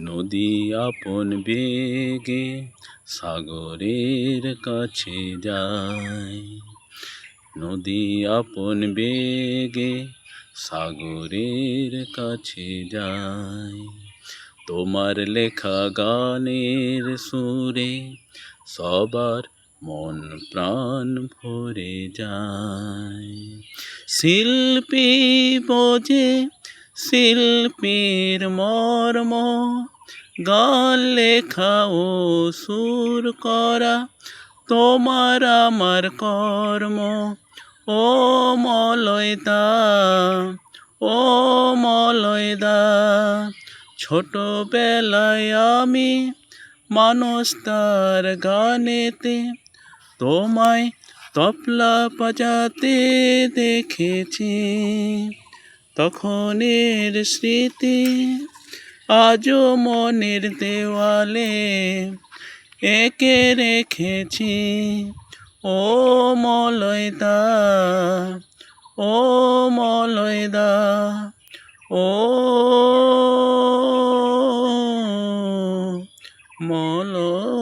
নদী আপন বেগে সাগরের কাছে যায়, নদী আপন বেগে সাগরের কাছে যায়। তোমার লেখা গানের সুরে সবার মন প্রাণ ভরে যায়। শিল্পী বোঝে শিল্পীর মর্ম, গান লেখা ও সুর করা তোমার আমার কর্ম। ও মলয়দা, ও মলয়দা, ছোটবেলায় আমি মানুষ তার গানেতে তোমায় তবলা বাজাতে দেখেছি। তখনের স্মৃতি আজও মনের দেওয়ালে এঁকে রেখেছি। ও মলয়দা, ও মলয়দা, ও মলয়দা।